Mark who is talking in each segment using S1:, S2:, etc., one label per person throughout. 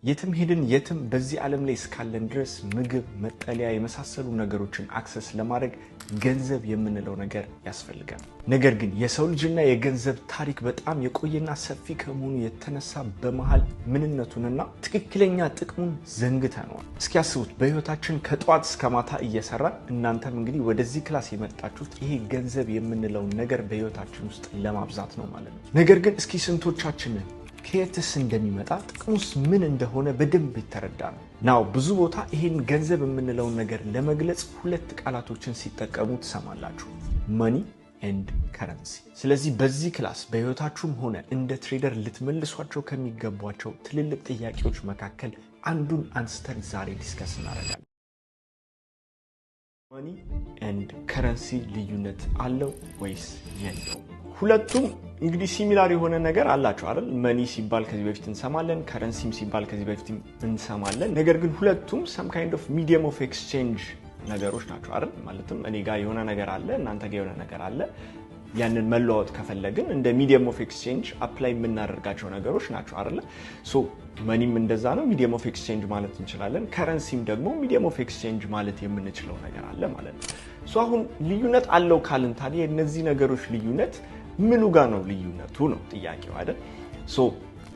S1: የትም ሄድን የትም በዚህ ዓለም ላይ እስካለን ድረስ ምግብ መጠለያ የመሳሰሉ ነገሮችን አክሰስ ለማድረግ ገንዘብ የምንለው ነገር ያስፈልጋል። ነገር ግን የሰው ልጅና የገንዘብ ታሪክ በጣም የቆየና ሰፊ ከመሆኑ የተነሳ በመሃል ምንነቱንና ትክክለኛ ጥቅሙን ዘንግተነዋል። እስኪ አስቡት በህይወታችን ከጧት እስከ ማታ እየሰራን እናንተም እንግዲህ ወደዚህ ክላስ የመጣችሁት ይሄ ገንዘብ የምንለው ነገር በህይወታችን ውስጥ ለማብዛት ነው ማለት ነው። ነገር ግን እስኪ ስንቶቻችንን ከየትስ እንደሚመጣ ጥቅሙስ ምን እንደሆነ በደንብ ይተረዳል። ናው ብዙ ቦታ ይሄን ገንዘብ የምንለው ነገር ለመግለጽ ሁለት ቃላቶችን ሲጠቀሙ ትሰማላችሁ፣ መኒ ኤንድ ከረንሲ። ስለዚህ በዚህ ክላስ በህይወታችሁም ሆነ እንደ ትሬደር ልትመልሷቸው ከሚገቧቸው ትልልቅ ጥያቄዎች መካከል አንዱን አንስተን ዛሬ ዲስከስ እናደርጋለን። መኒ ኤንድ ከረንሲ ልዩነት አለው ወይስ የለውም? ሁለቱም እንግዲህ ሲሚላር የሆነ ነገር አላቸው አይደል? መኒ ሲባል ከዚህ በፊት እንሰማለን፣ ከረንሲም ሲባል ከዚህ በፊት እንሰማለን። ነገር ግን ሁለቱም some kind of medium of exchange ነገሮች ናቸው አይደል? ማለትም እኔ ጋር የሆነ ነገር አለ፣ እናንተ ጋር የሆነ ነገር አለ። ያንን መለዋወጥ ከፈለግን እንደ medium of exchange አፕላይ የምናደርጋቸው ነገሮች ናቸው አይደል? ሶ መኒም እንደዛ ነው፣ medium of exchange ማለት እንችላለን። ከረንሲም ደግሞ medium of exchange ማለት የምንችለው ነገር አለ ማለት ነው። ሶ አሁን ልዩነት አለው ካልን ታዲያ እነዚህ ነገሮች ልዩነት ምኑ ጋር ነው ልዩነቱ ነው ጥያቄው አይደል? ሶ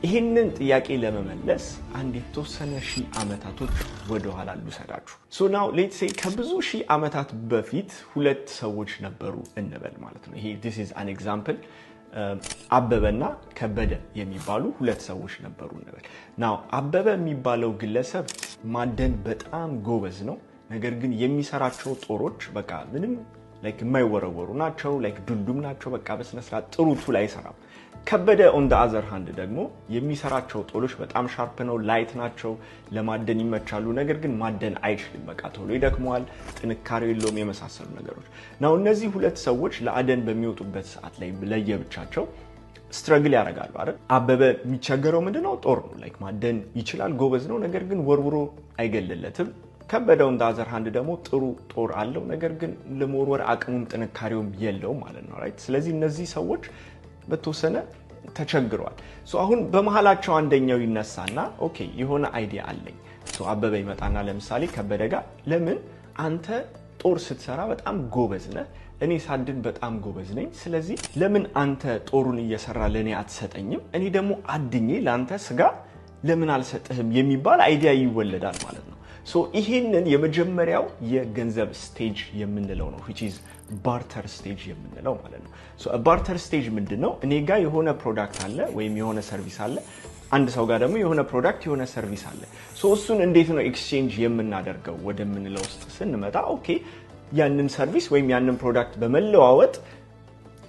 S1: ይሄንን ጥያቄ ለመመለስ አንድ የተወሰነ ሺህ ዓመታቶች ወደ ኋላ ልውሰዳችሁ። ሶ ናው ሌትስ ሴይ ከብዙ ሺህ ዓመታት በፊት ሁለት ሰዎች ነበሩ እንበል ማለት ነው። ይሄ this is an example አበበና ከበደ የሚባሉ ሁለት ሰዎች ነበሩ እንበል። ናው አበበ የሚባለው ግለሰብ ማደን በጣም ጎበዝ ነው። ነገር ግን የሚሰራቸው ጦሮች በቃ ምንም ላይክ የማይወረወሩ ናቸው፣ ላይክ ዱልዱም ናቸው። በቃ በስነ ስርዓት ጥሩ ቱል አይሰራም። ከበደ on the other hand ደግሞ የሚሰራቸው ጦሎች በጣም ሻርፕ ነው፣ ላይት ናቸው፣ ለማደን ይመቻሉ። ነገር ግን ማደን አይችልም፣ በቃ ቶሎ ይደክመዋል፣ ጥንካሬ የለውም የመሳሰሉ ነገሮች ነው። እነዚህ ሁለት ሰዎች ለአደን በሚወጡበት ሰዓት ላይ ለየብቻቸው ስትራግል ያደርጋሉ አይደል? አበበ የሚቸገረው ምንድነው? ጦር ነው። ላይክ ማደን ይችላል፣ ጎበዝ ነው፣ ነገር ግን ወርውሮ አይገለለትም። ከበደው on the other hand ደግሞ ጥሩ ጦር አለው፣ ነገር ግን ለመወርወር አቅሙም ጥንካሬውም የለውም ማለት ነው ራይት። ስለዚህ እነዚህ ሰዎች በተወሰነ ተቸግረዋል። ሶ አሁን በመሃላቸው አንደኛው ይነሳና ኦኬ የሆነ አይዲያ አለኝ። ሶ አበበ ይመጣና ለምሳሌ ከበደ ጋር ለምን አንተ ጦር ስትሰራ በጣም ጎበዝ ነህ፣ እኔ ሳድን በጣም ጎበዝ ነኝ፣ ስለዚህ ለምን አንተ ጦሩን እየሰራ ለኔ አትሰጠኝም፣ እኔ ደግሞ አድኜ ለአንተ ስጋ ለምን አልሰጥህም የሚባል አይዲያ ይወለዳል ማለት ነው። ሶ ይሄንን የመጀመሪያው የገንዘብ ስቴጅ የምንለው ነው which is barter stage የምንለው ማለት ነው። ሶ barter stage ምንድነው? እኔ ጋር የሆነ ፕሮዳክት አለ ወይም የሆነ ሰርቪስ አለ፣ አንድ ሰው ጋር ደግሞ የሆነ ፕሮዳክት የሆነ ሰርቪስ አለ። ሶ እሱን እንዴት ነው ኤክስቼንጅ የምናደርገው ወደምንለው ውስጥ ስንመጣ ኦኬ ያንን ሰርቪስ ወይም ያንን ፕሮዳክት በመለዋወጥ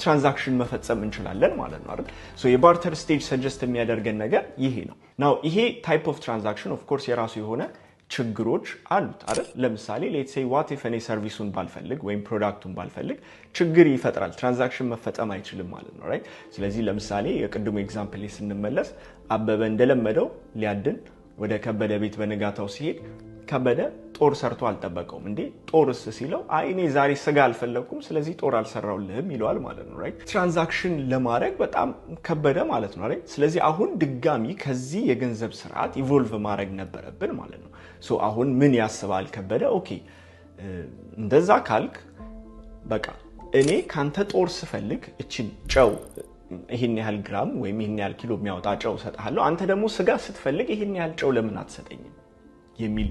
S1: ትራንዛክሽን መፈጸም እንችላለን ማለት ነው አይደል? ሶ የባርተር ስቴጅ ሰጀስት የሚያደርገን ነገር ይሄ ነው። ናው ይሄ ታይፕ ኦፍ ትራንዛክሽን ኦፍ ኮርስ የራሱ የሆነ ችግሮች አሉት አይደል? ለምሳሌ ሌትስ ሴይ ዋት ኢፍ እኔ ሰርቪሱን ባልፈልግ ወይም ፕሮዳክቱን ባልፈልግ ችግር ይፈጥራል፣ ትራንዛክሽን መፈጸም አይችልም ማለት ነው ራይት። ስለዚህ ለምሳሌ የቅድሙ ኤግዛምፕል ላይ ስንመለስ አበበ እንደለመደው ሊያድን ወደ ከበደ ቤት በነጋታው ሲሄድ ከበደ ጦር ሰርቶ አልጠበቀውም። እንዴ ጦርስ ሲለው አይ እኔ ዛሬ ስጋ አልፈለኩም ስለዚህ ጦር አልሰራውልህም ይለዋል ማለት ነው ራይት። ትራንዛክሽን ለማድረግ በጣም ከበደ ማለት ነው ራይት። ስለዚህ አሁን ድጋሚ ከዚህ የገንዘብ ስርዓት ኢቮልቭ ማድረግ ነበረብን ማለት ነው። ሶ አሁን ምን ያስባል ከበደ? ኦኬ እንደዛ ካልክ በቃ እኔ ካንተ ጦር ስፈልግ እቺን ጨው ይሄን ያህል ግራም ወይም ይሄን ያህል ኪሎ የሚያወጣ ጨው ሰጣለሁ፣ አንተ ደግሞ ስጋ ስትፈልግ ይሄን ያህል ጨው ለምን አትሰጠኝም የሚል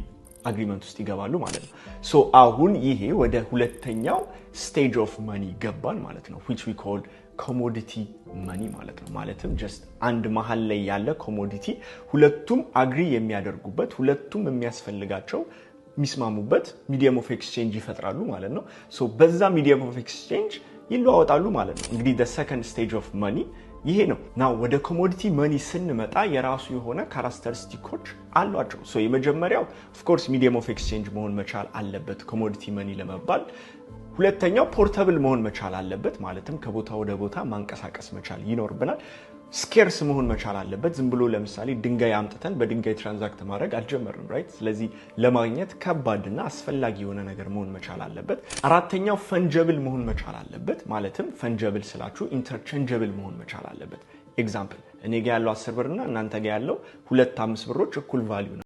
S1: አግሪመንት ውስጥ ይገባሉ ማለት ነው። ሶ አሁን ይሄ ወደ ሁለተኛው ስቴጅ ኦፍ መኒ ገባን ማለት ነው which we call commodity money ማለት ነው። ማለትም just አንድ መሃል ላይ ያለ ኮሞዲቲ ሁለቱም አግሪ የሚያደርጉበት ሁለቱም የሚያስፈልጋቸው የሚስማሙበት ሚዲየም ኦፍ ኤክስቼንጅ ይፈጥራሉ ማለት ነው። ሶ በዛ ሚዲየም ኦፍ ኤክስቼንጅ ይለዋወጣሉ ማለት ነው። እንግዲህ the second stage of money ይሄ ነው። ናው ወደ ኮሞዲቲ መኒ ስንመጣ የራሱ የሆነ ካራክተሪስቲኮች አሏቸው። ሶ የመጀመሪያው ኦፍ ኮርስ ሚዲየም ኦፍ ኤክስቼንጅ መሆን መቻል አለበት ኮሞዲቲ መኒ ለመባል። ሁለተኛው ፖርተብል መሆን መቻል አለበት፣ ማለትም ከቦታ ወደ ቦታ ማንቀሳቀስ መቻል ይኖርብናል። ስኬርስ መሆን መቻል አለበት። ዝም ብሎ ለምሳሌ ድንጋይ አምጥተን በድንጋይ ትራንዛክት ማድረግ አልጀመርንም ራይት። ስለዚህ ለማግኘት ከባድና አስፈላጊ የሆነ ነገር መሆን መቻል አለበት። አራተኛው ፈንጀብል መሆን መቻል አለበት። ማለትም ፈንጀብል ስላችሁ ኢንተርቼንጀብል መሆን መቻል አለበት። ኤግዛምፕል እኔ ጋር ያለው 10 ብር እና እናንተ ጋር ያለው 2 5 ብሮች እኩል ቫልዩ ነው